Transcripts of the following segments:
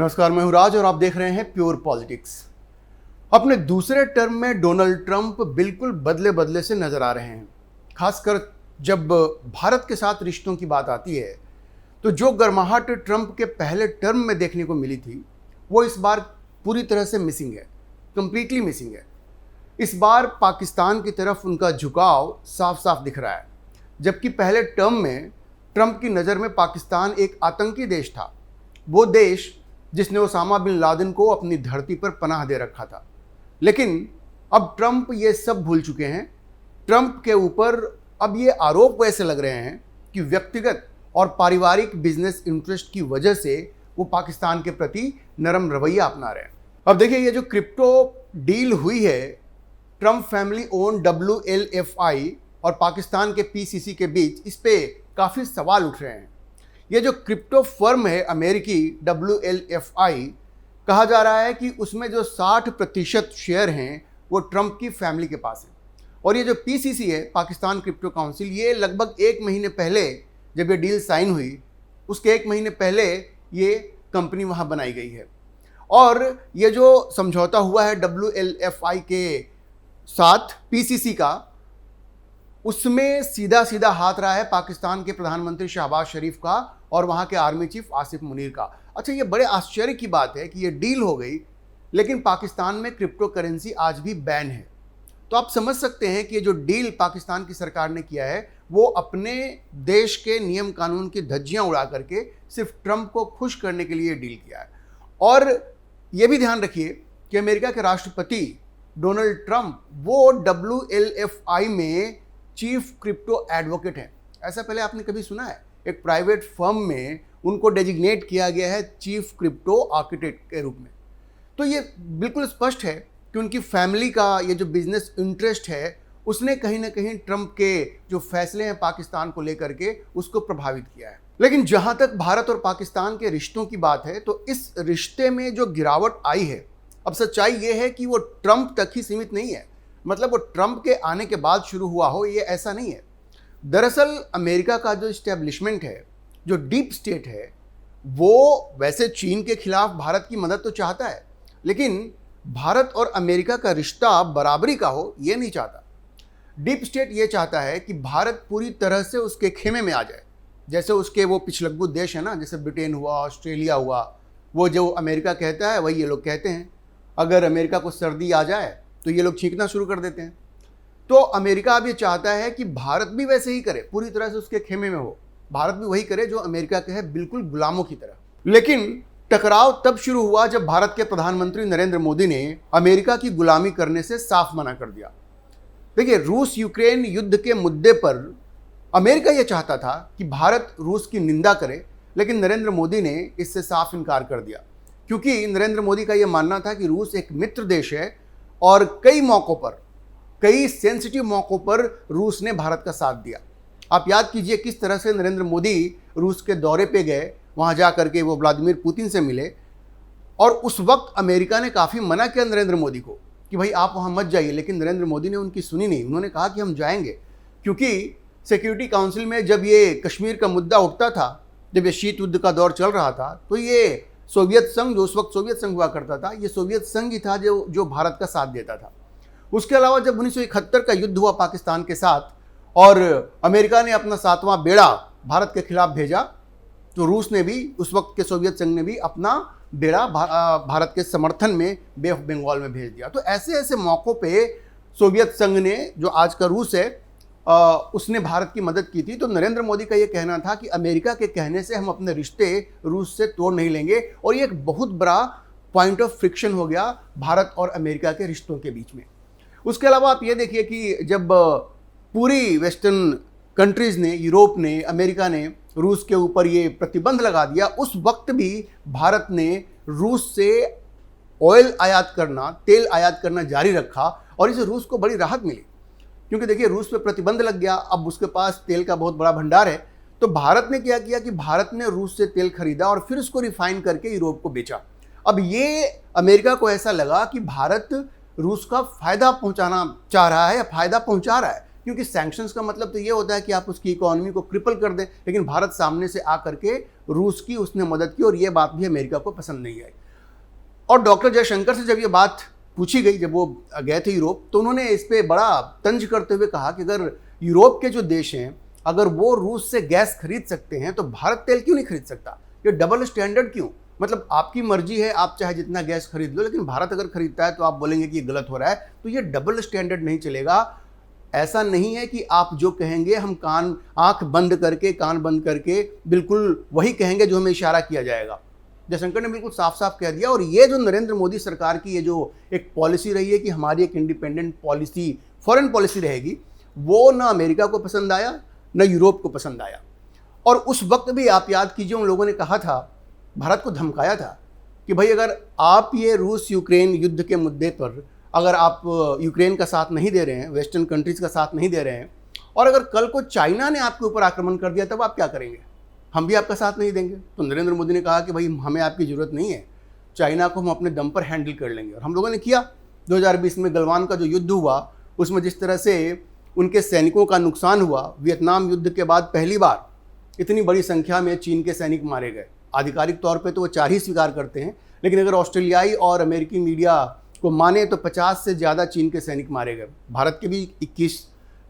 नमस्कार, मैं हूं राज और आप देख रहे हैं प्योर पॉलिटिक्स। अपने दूसरे टर्म में डोनाल्ड ट्रंप बिल्कुल बदले बदले से नजर आ रहे हैं। खासकर जब भारत के साथ रिश्तों की बात आती है तो जो गर्माहट ट्रंप के पहले टर्म में देखने को मिली थी वो इस बार पूरी तरह से मिसिंग है, कंप्लीटली मिसिंग है। इस बार पाकिस्तान की तरफ उनका झुकाव साफ साफ दिख रहा है। जबकि पहले टर्म में ट्रंप की नज़र में पाकिस्तान एक आतंकी देश था, वो देश जिसने ओसामा बिन लादेन को अपनी धरती पर पनाह दे रखा था। लेकिन अब ट्रंप ये सब भूल चुके हैं। ट्रंप के ऊपर अब ये आरोप वैसे लग रहे हैं कि व्यक्तिगत और पारिवारिक बिजनेस इंटरेस्ट की वजह से वो पाकिस्तान के प्रति नरम रवैया अपना रहे हैं। अब देखिए, ये जो क्रिप्टो डील हुई है ट्रंप फैमिली ओन WLFI और पाकिस्तान के PCC के बीच, इस पे काफ़ी सवाल उठ रहे हैं। ये जो क्रिप्टो फर्म है अमेरिकी WLFI, कहा जा रहा है कि उसमें जो 60% शेयर हैं वो ट्रंप की फैमिली के पास है। और ये जो PCC है, पाकिस्तान क्रिप्टो काउंसिल, ये लगभग 1 महीने पहले जब ये डील साइन हुई उसके 1 महीने पहले ये कंपनी वहाँ बनाई गई है। और ये जो समझौता हुआ है WLFI के साथ PCC का, उसमें सीधा सीधा हाथ रहा है पाकिस्तान के प्रधानमंत्री शहबाज शरीफ का और वहाँ के आर्मी चीफ आसिफ मुनीर का। अच्छा, ये बड़े आश्चर्य की बात है कि ये डील हो गई लेकिन पाकिस्तान में क्रिप्टो करेंसी आज भी बैन है। तो आप समझ सकते हैं कि ये जो डील पाकिस्तान की सरकार ने किया है वो अपने देश के नियम कानून की धज्जियाँ उड़ा करके सिर्फ ट्रंप को खुश करने के लिए डील किया है। और ये भी ध्यान रखिए कि अमेरिका के राष्ट्रपति डोनाल्ड ट्रंप वो WLFI में चीफ क्रिप्टो एडवोकेट हैं। ऐसा पहले आपने कभी सुना है? एक प्राइवेट फर्म में उनको डेजिग्नेट किया गया है चीफ क्रिप्टो आर्किटेक्ट के रूप में। तो ये बिल्कुल स्पष्ट है कि उनकी फैमिली का ये जो बिजनेस इंटरेस्ट है उसने कहीं ना कहीं ट्रंप के जो फैसले हैं पाकिस्तान को लेकर के उसको प्रभावित किया है। लेकिन जहां तक भारत और पाकिस्तान के रिश्तों की बात है तो इस रिश्ते में जो गिरावट आई है, अब सच्चाई ये है कि वो ट्रंप तक ही सीमित नहीं है। मतलब वो ट्रंप के आने के बाद शुरू हुआ हो, ये ऐसा नहीं है। दरअसल अमेरिका का जो इस्टेब्लिशमेंट है, जो डीप स्टेट है, वो वैसे चीन के खिलाफ भारत की मदद तो चाहता है, लेकिन भारत और अमेरिका का रिश्ता बराबरी का हो ये नहीं चाहता। डीप स्टेट ये चाहता है कि भारत पूरी तरह से उसके खेमे में आ जाए। जैसे उसके वो पिछलग्गू देश है ना, जैसे ब्रिटेन हुआ, ऑस्ट्रेलिया हुआ, वो जो अमेरिका कहता है वही ये लोग कहते हैं। अगर अमेरिका को सर्दी आ जाए तो ये लोग छींकना शुरू कर देते हैं। तो अमेरिका अब ये चाहता है कि भारत भी वैसे ही करे, पूरी तरह से उसके खेमे में हो। भारत भी वही करे जो अमेरिका के है, बिल्कुल गुलामों की तरह। लेकिन टकराव तब शुरू हुआ जब भारत के प्रधानमंत्री नरेंद्र मोदी ने अमेरिका की गुलामी करने से साफ मना कर दिया। देखिए, रूस यूक्रेन युद्ध के मुद्दे पर अमेरिका ये चाहता था कि भारत रूस की निंदा करे, लेकिन नरेंद्र मोदी ने इससे साफ इनकार कर दिया, क्योंकि नरेंद्र मोदी का ये मानना था कि रूस एक मित्र देश है और कई मौक़ों पर, कई सेंसिटिव मौक़ों पर रूस ने भारत का साथ दिया। आप याद कीजिए किस तरह से नरेंद्र मोदी रूस के दौरे पे गए, वहाँ जा करके वो व्लादिमीर पुतिन से मिले और उस वक्त अमेरिका ने काफ़ी मना किया नरेंद्र मोदी को कि भाई आप वहाँ मत जाइए, लेकिन नरेंद्र मोदी ने उनकी सुनी नहीं। उन्होंने कहा कि हम जाएंगे, क्योंकि सिक्योरिटी काउंसिल में जब ये कश्मीर का मुद्दा उठता था, जब ये शीत युद्ध का दौर चल रहा था, तो ये सोवियत संघ, जो उस वक्त सोवियत संघ हुआ करता था, ये सोवियत संघ ही था जो भारत का साथ देता था। उसके अलावा जब 1971 का युद्ध हुआ पाकिस्तान के साथ और अमेरिका ने अपना 7वां बेड़ा भारत के खिलाफ भेजा, तो रूस ने भी, उस वक्त के सोवियत संघ ने भी अपना बेड़ा भारत के समर्थन में बे ऑफ बंगाल में भेज दिया। तो ऐसे ऐसे मौक़ों पे सोवियत संघ ने, जो आज का रूस है, उसने भारत की मदद की थी। तो नरेंद्र मोदी का ये कहना था कि अमेरिका के कहने से हम अपने रिश्ते रूस से तोड़ नहीं लेंगे, और ये एक बहुत बड़ा पॉइंट ऑफ फ्रिक्शन हो गया भारत और अमेरिका के रिश्तों के बीच में। उसके अलावा आप ये देखिए कि जब पूरी वेस्टर्न कंट्रीज़ ने, यूरोप ने, अमेरिका ने रूस के ऊपर ये प्रतिबंध लगा दिया, उस वक्त भी भारत ने रूस से ऑयल आयात करना, तेल आयात करना जारी रखा और इससे रूस को बड़ी राहत मिली, क्योंकि देखिए रूस पे प्रतिबंध लग गया, अब उसके पास तेल का बहुत बड़ा भंडार है। तो भारत ने क्या किया कि भारत ने रूस से तेल खरीदा और फिर उसको रिफाइन करके यूरोप को बेचा। अब ये अमेरिका को ऐसा लगा कि भारत रूस का फायदा पहुंचाना चाह रहा है या फायदा पहुंचा रहा है, क्योंकि सैंक्शंस का मतलब तो ये होता है कि आप उसकी इकोनॉमी को क्रिपल कर दें, लेकिन भारत सामने से आ करके रूस की उसने मदद की और ये बात भी अमेरिका को पसंद नहीं आई। और डॉक्टर जयशंकर से जब ये बात पूछी गई, जब वो गए थे यूरोप, तो उन्होंने इस पर बड़ा तंज करते हुए कहा कि अगर यूरोप के जो देश हैं अगर वो रूस से गैस खरीद सकते हैं तो भारत तेल क्यों नहीं खरीद सकता? ये डबल स्टैंडर्ड क्यों? मतलब आपकी मर्जी है, आप चाहे जितना गैस खरीद लो, लेकिन भारत अगर खरीदता है तो आप बोलेंगे कि ये गलत हो रहा है। तो ये डबल स्टैंडर्ड नहीं चलेगा। ऐसा नहीं है कि आप जो कहेंगे हम आंख बंद करके, कान बंद करके बिल्कुल वही कहेंगे जो हमें इशारा किया जाएगा। जयशंकर ने बिल्कुल साफ साफ कह दिया। और ये जो नरेंद्र मोदी सरकार की ये जो एक पॉलिसी रही है कि हमारी एक इंडिपेंडेंट पॉलिसी, फॉरेन पॉलिसी रहेगी, वो ना अमेरिका को पसंद आया न यूरोप को पसंद आया। और उस वक्त भी आप याद कीजिए, उन लोगों ने कहा था, भारत को धमकाया था कि भाई अगर आप ये रूस यूक्रेन युद्ध के मुद्दे पर अगर आप यूक्रेन का साथ नहीं दे रहे हैं, वेस्टर्न कंट्रीज़ का साथ नहीं दे रहे हैं, और अगर कल को चाइना ने आपके ऊपर आक्रमण कर दिया तब आप क्या करेंगे? हम भी आपका साथ नहीं देंगे। तो नरेंद्र मोदी ने कहा कि भाई हमें आपकी ज़रूरत नहीं है, चाइना को हम अपने दम पर हैंडल कर लेंगे। और हम लोगों ने किया। 2020 में गलवान का जो युद्ध हुआ उसमें जिस तरह से उनके सैनिकों का नुकसान हुआ, वियतनाम युद्ध के बाद पहली बार इतनी बड़ी संख्या में चीन के सैनिक मारे गए। आधिकारिक तौर पे तो वो 4 ही स्वीकार करते हैं, लेकिन अगर ऑस्ट्रेलियाई और अमेरिकी मीडिया को माने तो 50 से ज़्यादा चीन के सैनिक मारे गए। भारत के भी 21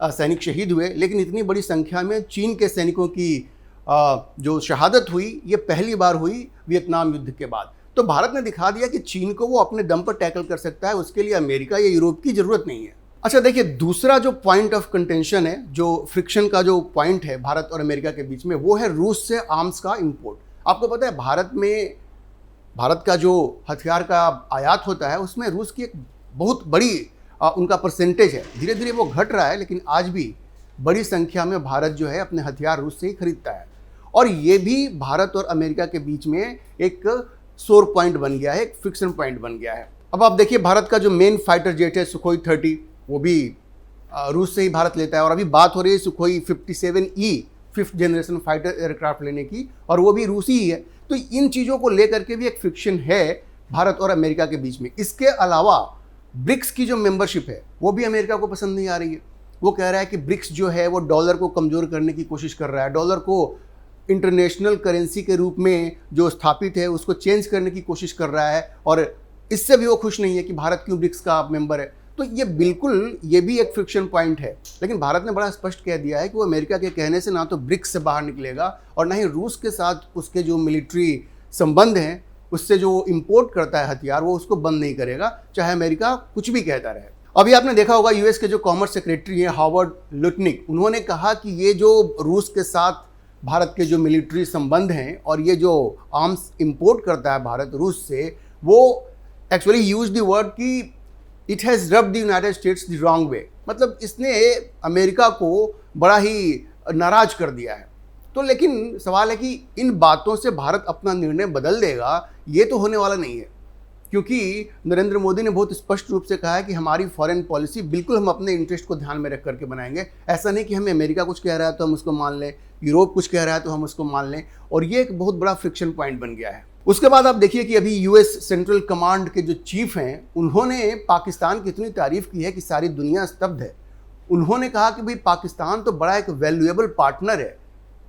सैनिक शहीद हुए, लेकिन इतनी बड़ी संख्या में चीन के सैनिकों की जो शहादत हुई, ये पहली बार हुई वियतनाम युद्ध के बाद। तो भारत ने दिखा दिया कि चीन को वो अपने दम पर टैकल कर सकता है, उसके लिए अमेरिका या यूरोप की ज़रूरत नहीं है। अच्छा देखिए, दूसरा जो पॉइंट ऑफ कंटेंशन है, जो फ्रिक्शन का जो पॉइंट है भारत और अमेरिका के बीच में, वो है रूस से आर्म्स का इंपोर्ट। आपको पता है भारत का जो हथियार का आयात होता है उसमें रूस की एक बहुत बड़ी उनका परसेंटेज है। धीरे धीरे वो घट रहा है, लेकिन आज भी बड़ी संख्या में भारत जो है अपने हथियार रूस से ही खरीदता है। और ये भी भारत और अमेरिका के बीच में एक सोर पॉइंट बन गया है, एक फ्रिक्शन पॉइंट बन गया है। अब आप देखिए, भारत का जो मेन फाइटर जेट है सुखोई 30, वो भी रूस से ही भारत लेता है। और अभी बात हो रही है Sukhoi 57E 5th generation fighter aircraft लेने की, और वो भी रूसी ही है। तो इन चीज़ों को लेकर के भी एक फ्रिक्शन है भारत और अमेरिका के बीच में। इसके अलावा ब्रिक्स की जो मेंबरशिप है वो भी अमेरिका को पसंद नहीं आ रही है। वो कह रहा है कि ब्रिक्स जो है वो डॉलर को कमज़ोर करने की कोशिश कर रहा है, डॉलर को इंटरनेशनल करेंसी के रूप में जो स्थापित है उसको चेंज करने की कोशिश कर रहा है, और इससे भी वो खुश नहीं है कि भारत क्यों ब्रिक्स का मेंबर है। तो ये बिल्कुल ये भी एक फ्रिक्शन पॉइंट है। लेकिन भारत ने बड़ा स्पष्ट कह दिया है कि वो अमेरिका के कहने से ना तो ब्रिक्स से बाहर निकलेगा और ना ही रूस के साथ उसके जो मिलिट्री संबंध हैं, उससे जो इंपोर्ट करता है हथियार, वो उसको बंद नहीं करेगा, चाहे अमेरिका कुछ भी कहता रहे। अभी आपने देखा होगा यूएस के जो कॉमर्स सेक्रेटरी हैं हावर्ड लुटनिक, उन्होंने कहा कि ये जो रूस के साथ भारत के जो मिलिट्री संबंध हैं और ये जो आर्म्स इंपोर्ट करता है भारत रूस से, वो एक्चुअली यूज द वर्ड कि it has rubbed the United states the wrong way. मतलब इसने अमेरिका को बड़ा ही नाराज कर दिया है। तो लेकिन सवाल है कि इन बातों से भारत अपना निर्णय बदल देगा, ये तो होने वाला नहीं है, क्योंकि नरेंद्र मोदी ने बहुत स्पष्ट रूप से कहा है कि हमारी फॉरेन पॉलिसी बिल्कुल हम अपने इंटरेस्ट को ध्यान में रख करके बनाएंगे। ऐसा नहीं कि हमें अमेरिका कुछ कह रहा है तो हम उसको मान लें, यूरोप कुछ कह रहा है तो हम उसको मान लें, और ये एक बहुत बड़ा फ्रिक्शन पॉइंट बन गया है। उसके बाद आप देखिए कि अभी यूएस सेंट्रल कमांड के जो चीफ हैं, उन्होंने पाकिस्तान की इतनी तारीफ की है कि सारी दुनिया स्तब्ध है। उन्होंने कहा कि भाई पाकिस्तान तो बड़ा एक वैल्यूएबल पार्टनर है,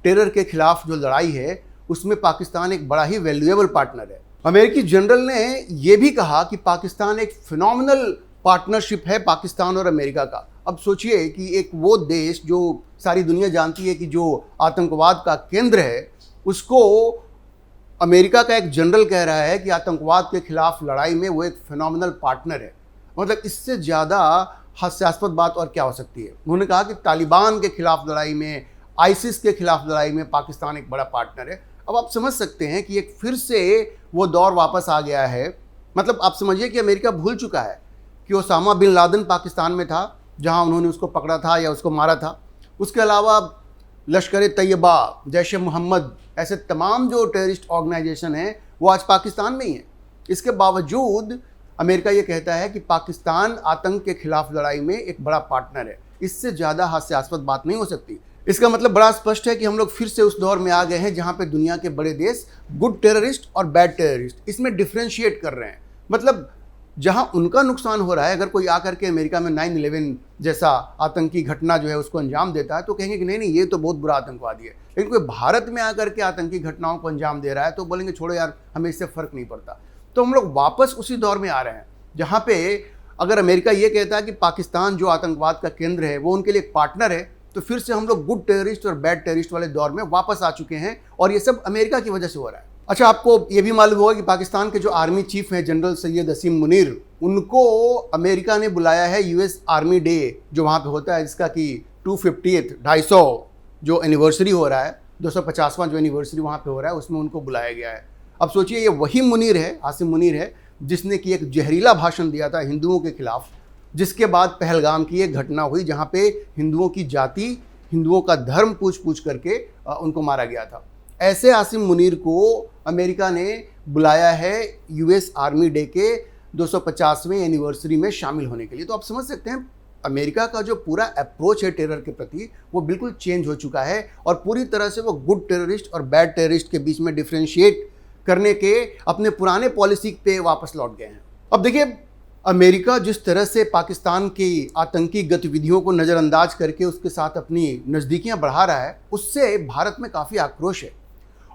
टेरर के खिलाफ जो लड़ाई है उसमें पाकिस्तान एक बड़ा ही वैल्यूएबल पार्टनर है। अमेरिकी जनरल ने यह भी कहा कि पाकिस्तान एक फिनोमिनल पार्टनरशिप है पाकिस्तान और अमेरिका का। अब सोचिए कि एक वो देश जो सारी दुनिया जानती है कि जो आतंकवाद का केंद्र है, उसको अमेरिका का एक जनरल कह रहा है कि आतंकवाद के खिलाफ लड़ाई में वो एक फिनोमिनल पार्टनर है। मतलब इससे ज़्यादा हास्यास्पद बात और क्या हो सकती है। उन्होंने कहा कि तालिबान के खिलाफ लड़ाई में, आईसिस के खिलाफ लड़ाई में पाकिस्तान एक बड़ा पार्टनर है। अब आप समझ सकते हैं कि एक फिर से वो दौर वापस आ गया है। मतलब आप समझिए कि अमेरिका भूल चुका है कि ओसामा बिन लादेन पाकिस्तान में था, जहां उन्होंने उसको पकड़ा था या उसको मारा था। उसके अलावा लश्कर तैयबा, जैश ए मोहम्मद, ऐसे तमाम जो टेररिस्ट ऑर्गेनाइजेशन हैं वो आज पाकिस्तान में ही हैं। इसके बावजूद अमेरिका ये कहता है कि पाकिस्तान आतंक के खिलाफ लड़ाई में एक बड़ा पार्टनर है। इससे ज़्यादा हास्यास्पद बात नहीं हो सकती। इसका मतलब बड़ा स्पष्ट है कि हम लोग फिर से उस दौर में आ गए हैं जहाँ पे दुनिया के बड़े देश गुड टेररिस्ट और बैड टेररिस्ट इसमें डिफ्रेंशिएट कर रहे हैं। मतलब जहां उनका नुकसान हो रहा है, अगर कोई आकर के अमेरिका में 9/11 जैसा आतंकी घटना जो है उसको अंजाम देता है तो कहेंगे कि नहीं नहीं ये तो बहुत बुरा आतंकवादी है। लेकिन कोई भारत में आकर के आतंकी घटनाओं को अंजाम दे रहा है तो बोलेंगे छोड़ो यार, हमें इससे फर्क नहीं पड़ता। तो हम लोग वापस उसी दौर में आ रहे हैं जहां पे अगर अमेरिका ये कहता है कि पाकिस्तान जो आतंकवाद का केंद्र है वो उनके लिए एक पार्टनर है, तो फिर से हम लोग गुड टेररिस्ट और बैड टेररिस्ट वाले दौर में वापस आ चुके हैं और ये सब अमेरिका की वजह से हो रहा है। अच्छा, आपको ये भी मालूम होगा कि पाकिस्तान के जो आर्मी चीफ हैं जनरल सैयद असीम मुनीर, उनको अमेरिका ने बुलाया है यूएस आर्मी डे जो वहाँ पे होता है, जिसका कि 250 जो एनिवर्सरी हो रहा है, 250वां जो एनिवर्सरी वहाँ पे हो रहा है, उसमें उनको बुलाया गया है। अब सोचिए ये वही मुनीर है, आसिम मुनीर है, जिसने कि एक जहरीला भाषण दिया था हिंदुओं के खिलाफ, जिसके बाद पहलगाम की एक घटना हुई जहाँ पे हिंदुओं की जाति, हिंदुओं का धर्म पूछ करके उनको मारा गया था। ऐसे आसिम मुनीर को अमेरिका ने बुलाया है यूएस आर्मी डे के 250वें एनिवर्सरी में शामिल होने के लिए। तो आप समझ सकते हैं अमेरिका का जो पूरा अप्रोच है टेरर के प्रति वो बिल्कुल चेंज हो चुका है और पूरी तरह से वो गुड टेररिस्ट और बैड टेररिस्ट के बीच में डिफ्रेंशिएट करने के अपने पुराने पॉलिसी पे वापस लौट गए हैं। अब देखिए, अमेरिका जिस तरह से पाकिस्तान की आतंकी गतिविधियों को नज़रअंदाज करके उसके साथ अपनी नज़दीकियां बढ़ा रहा है, उससे भारत में काफ़ी आक्रोश है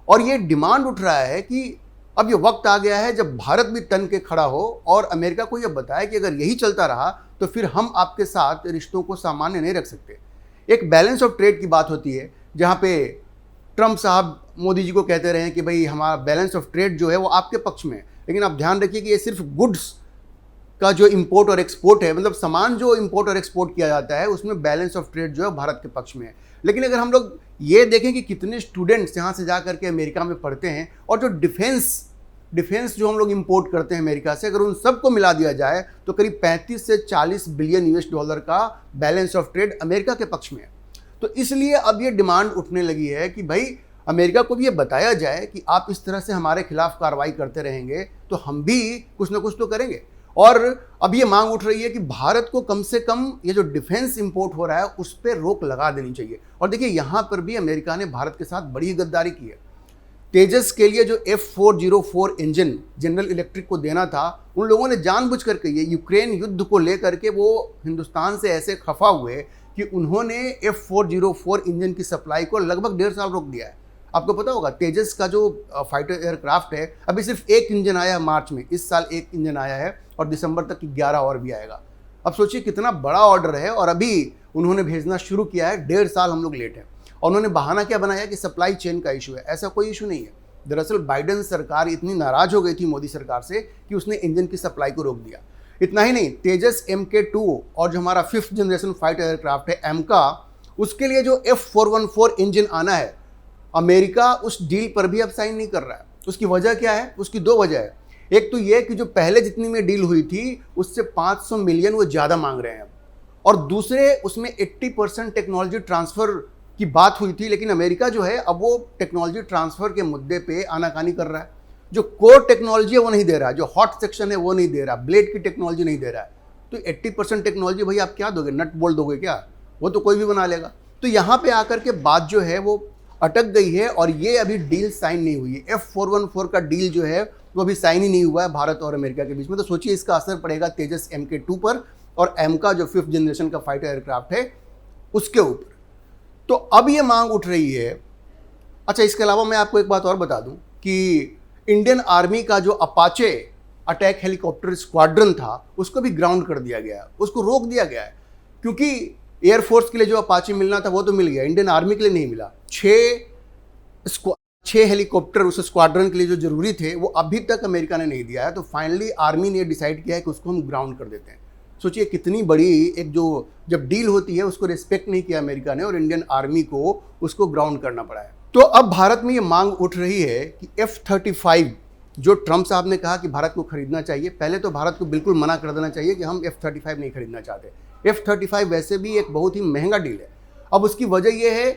और ये डिमांड उठ रहा है कि अब ये वक्त आ गया है जब भारत भी तन के खड़ा हो और अमेरिका को ये बताए कि अगर यही चलता रहा तो फिर हम आपके साथ रिश्तों को सामान्य नहीं रख सकते। एक बैलेंस ऑफ ट्रेड की बात होती है जहाँ पे ट्रंप साहब मोदी जी को कहते रहे हैं कि भाई हमारा बैलेंस ऑफ ट्रेड जो है वो आपके पक्ष में है, लेकिन आप ध्यान रखिए कि ये सिर्फ गुड्स का जो इंपोर्ट और एक्सपोर्ट है, मतलब सामान जो इंपोर्ट और एक्सपोर्ट किया जाता है उसमें बैलेंस ऑफ ट्रेड जो है भारत के पक्ष में है। लेकिन अगर हम लोग ये देखें कि कितने स्टूडेंट्स यहाँ से जा करके अमेरिका में पढ़ते हैं और जो डिफेंस जो हम लोग इंपोर्ट करते हैं अमेरिका से, अगर उन सबको मिला दिया जाए तो करीब 35 से 40 बिलियन यूएस डॉलर का बैलेंस ऑफ ट्रेड अमेरिका के पक्ष में है। तो इसलिए अब ये डिमांड उठने लगी है कि भाई अमेरिका को भी ये बताया जाए कि आप इस तरह से हमारे खिलाफ कार्रवाई करते रहेंगे तो हम भी कुछ ना कुछ तो करेंगे। और अब ये मांग उठ रही है कि भारत को कम से कम ये जो डिफेंस इंपोर्ट हो रहा है उस पर रोक लगा देनी चाहिए। और देखिए यहाँ पर भी अमेरिका ने भारत के साथ बड़ी गद्दारी की है। तेजस के लिए जो F404 इंजन जनरल इलेक्ट्रिक को देना था, उन लोगों ने जानबूझ करके ये यूक्रेन युद्ध को लेकर के वो हिंदुस्तान से ऐसे खफा हुए कि उन्होंने F404 इंजन की सप्लाई को लगभग 1.5 साल रोक दिया है। आपको पता होगा तेजस का जो फाइटर एयरक्राफ्ट है, अभी सिर्फ एक इंजन आया है मार्च में, इस साल एक इंजन आया है और दिसंबर तक की 11 और भी आएगा। अब सोचिए कितना बड़ा ऑर्डर है और अभी उन्होंने भेजना शुरू किया है, 1.5 साल हम लोग लेट हैं। और उन्होंने बहाना क्या बनाया कि सप्लाई चेन का इशू है। ऐसा कोई इशू नहीं है। दरअसल बाइडेन सरकार इतनी नाराज हो गई थी मोदी सरकार से कि उसने इंजन की सप्लाई को रोक दिया। इतना ही नहीं, तेजस MK2 और जो हमारा 5th जनरेशन फाइटर एयरक्राफ्ट है एमका, उसके लिए जो F414 इंजन आना है, अमेरिका उस डील पर भी अब साइन नहीं कर रहा है। उसकी वजह क्या है? उसकी 2 वजह है। एक तो ये कि जो पहले जितनी में डील हुई थी उससे 500 मिलियन वो ज़्यादा मांग रहे हैं अब, और दूसरे उसमें 80% टेक्नोलॉजी ट्रांसफ़र की बात हुई थी, लेकिन अमेरिका जो है अब वो टेक्नोलॉजी ट्रांसफ़र के मुद्दे पे आनाकानी कर रहा है। जो कोर टेक्नोलॉजी है वो नहीं दे रहा, जो हॉट सेक्शन है वो नहीं दे रहा, ब्लेड की टेक्नोलॉजी नहीं दे रहा है। तो 80% टेक्नोलॉजी भाई आप क्या दोगे? नट बोल्ट दोगे क्या? वो तो कोई भी बना लेगा। तो यहाँ पे आकर के बात जो है वो अटक गई है और ये अभी डील साइन नहीं हुई है। F414 का डील जो है वो अभी साइन ही नहीं हुआ है भारत और अमेरिका के बीच में। तो सोचिए इसका असर पड़ेगा तेजस MK2 पर और एमका जो 5th जनरेशन का फाइटर एयरक्राफ्ट है उसके ऊपर। तो अब ये मांग उठ रही है। अच्छा, इसके अलावा मैं आपको एक बात और बता दूं कि इंडियन आर्मी का जो अपाचे अटैक हेलीकॉप्टर स्क्वाड्रन था उसको भी ग्राउंड कर दिया गया है, उसको रोक दिया गया है, क्योंकि एयरफोर्स के लिए जो अपाचे मिलना था वो तो मिल गया, इंडियन आर्मी के लिए नहीं मिला। 6 हेलीकॉप्टर उस स्क्वाड्रन के लिए जो जरूरी थे वो अभी तक अमेरिका ने नहीं दिया है। तो फाइनली आर्मी ने डिसाइड किया है कि उसको हम ग्राउंड कर देते हैं। सोचिए कितनी बड़ी एक जो जब डील होती है उसको रिस्पेक्ट नहीं किया अमेरिका ने और इंडियन आर्मी को उसको ग्राउंड करना पड़ा है। तो अब भारत में ये मांग उठ रही है कि F-35 जो ट्रंप साहब ने कहा कि भारत को खरीदना चाहिए, पहले तो भारत को बिल्कुल मना कर देना चाहिए कि हम F-35 नहीं खरीदना चाहते। F-35 वैसे भी एक बहुत ही महंगा डील है। अब उसकी वजह यह है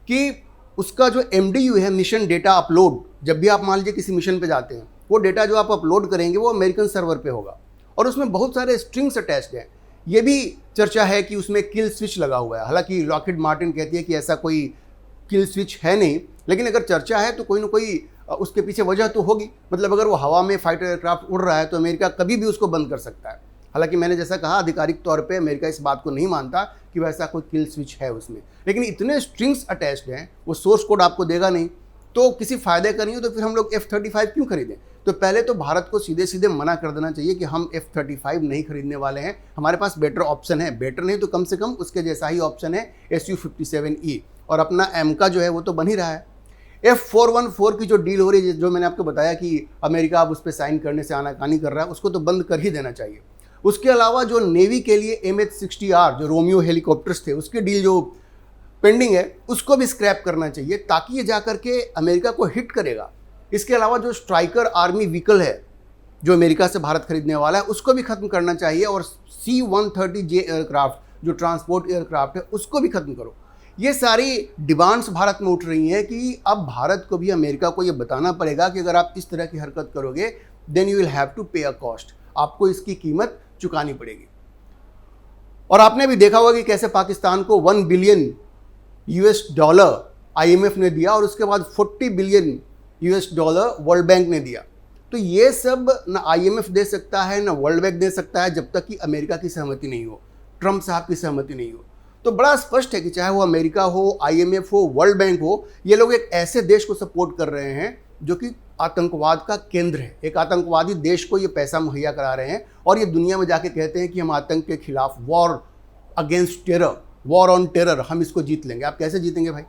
कि उसका जो MDU है, मिशन डेटा अपलोड, जब भी आप मान लीजिए किसी मिशन पे जाते हैं वो डेटा जो आप अपलोड करेंगे वो अमेरिकन सर्वर पे होगा और उसमें बहुत सारे स्ट्रिंग्स अटैच्ड हैं। ये भी चर्चा है कि उसमें किल स्विच लगा हुआ है। हालांकि लॉकहीड मार्टिन कहती है कि ऐसा कोई किल स्विच है नहीं, लेकिन अगर चर्चा है तो कोई ना कोई उसके पीछे वजह तो होगी। मतलब अगर वो हवा में फाइटर एयरक्राफ्ट उड़ रहा है तो अमेरिका कभी भी उसको बंद कर सकता है। हालांकि मैंने जैसा कहा आधिकारिक तौर पे अमेरिका इस बात को नहीं मानता कि वैसा कोई किल स्विच है उसमें, लेकिन इतने स्ट्रिंग्स अटैच्ड हैं, वो सोर्स कोड आपको देगा नहीं, तो किसी फायदे का नहीं हो तो फिर हम लोग F-35 क्यों खरीदें। तो पहले तो भारत को सीधे सीधे मना कर देना चाहिए कि हम F-35 नहीं खरीदने वाले हैं, हमारे पास बेटर ऑप्शन है, बेटर नहीं तो कम से कम उसके जैसा ही ऑप्शन है Su-57E, और अपना एम का जो है वो तो बन ही रहा है। F-414 की जो डील हो रही है, जो मैंने आपको बताया कि अमेरिका अब उस पर साइन करने से आनाकानी कर रहा है, उसको तो बंद कर ही देना चाहिए। उसके अलावा जो नेवी के लिए MH-60R जो रोमियो हेलीकॉप्टर्स थे उसकी डील जो पेंडिंग है उसको भी स्क्रैप करना चाहिए, ताकि ये जाकर के अमेरिका को हिट करेगा। इसके अलावा जो स्ट्राइकर आर्मी व्हीकल है जो अमेरिका से भारत खरीदने वाला है उसको भी खत्म करना चाहिए, और C-130J एयरक्राफ्ट जो ट्रांसपोर्ट एयरक्राफ्ट है उसको भी खत्म करो। ये सारी डिमांड्स भारत में उठ रही हैं कि अब भारत को भी अमेरिका को ये बताना पड़ेगा कि अगर आप इस तरह की हरकत करोगे then you will have to pay a cost, आपको इसकी कीमत चुकानी पड़ेगी। और आपने भी देखा होगा कि कैसे पाकिस्तान को $1 बिलियन IMF ने दिया और उसके बाद $40 बिलियन वर्ल्ड बैंक ने दिया। तो ये सब ना IMF दे सकता है ना वर्ल्ड बैंक दे सकता है जब तक कि अमेरिका की सहमति नहीं हो, ट्रंप साहब की सहमति नहीं हो। तो बड़ा स्पष्ट है कि चाहे वो अमेरिका हो, IMF हो, वर्ल्ड बैंक हो, ये लोग एक ऐसे देश को सपोर्ट कर रहे हैं जो कि आतंकवाद का केंद्र है। एक आतंकवादी देश को ये पैसा मुहैया करा रहे हैं और ये दुनिया में जाके कहते हैं कि हम आतंक के खिलाफ war against terror, war on terror, हम इसको जीत लेंगे। आप कैसे जीतेंगे भाई?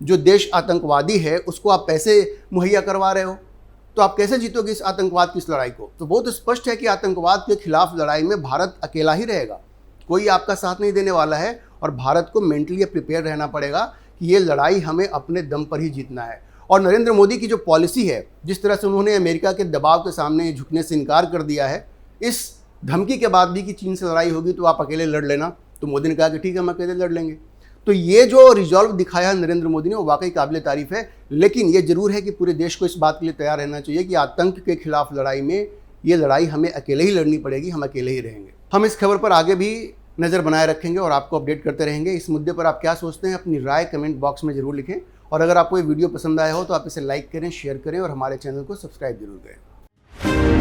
जो देश आतंकवादी है उसको आप पैसे मुहैया करवा रहे हो, तो आप कैसे जीतोगे इस आतंकवाद की इस लड़ाई को? तो बहुत स्पष्ट है कि आतंकवाद के खिलाफ लड़ाई में भारत अकेला ही रहेगा, कोई आपका साथ नहीं देने वाला है, और भारत को मेंटली प्रिपेयर रहना पड़ेगा कि ये लड़ाई हमें अपने दम पर ही जीतना है। और नरेंद्र मोदी की जो पॉलिसी है, जिस तरह से उन्होंने अमेरिका के दबाव के सामने झुकने से इनकार कर दिया है, इस धमकी के बाद भी कि चीन से लड़ाई होगी तो आप अकेले लड़ लेना, तो मोदी ने कहा कि ठीक है हम अकेले लड़ लेंगे। तो ये जो रिजॉल्व दिखाया है नरेंद्र मोदी ने वो वाकई काबिल तारीफ है, लेकिन ये जरूर है कि पूरे देश को इस बात के लिए तैयार रहना चाहिए कि आतंक के खिलाफ लड़ाई में ये लड़ाई हमें अकेले ही लड़नी पड़ेगी, हम अकेले ही रहेंगे। हम इस खबर पर आगे भी नज़र बनाए रखेंगे और आपको अपडेट करते रहेंगे। इस मुद्दे पर आप क्या सोचते हैं अपनी राय कमेंट बॉक्स में जरूर लिखें, और अगर आपको ये वीडियो पसंद आया हो तो आप इसे लाइक करें, शेयर करें और हमारे चैनल को सब्सक्राइब जरूर करें।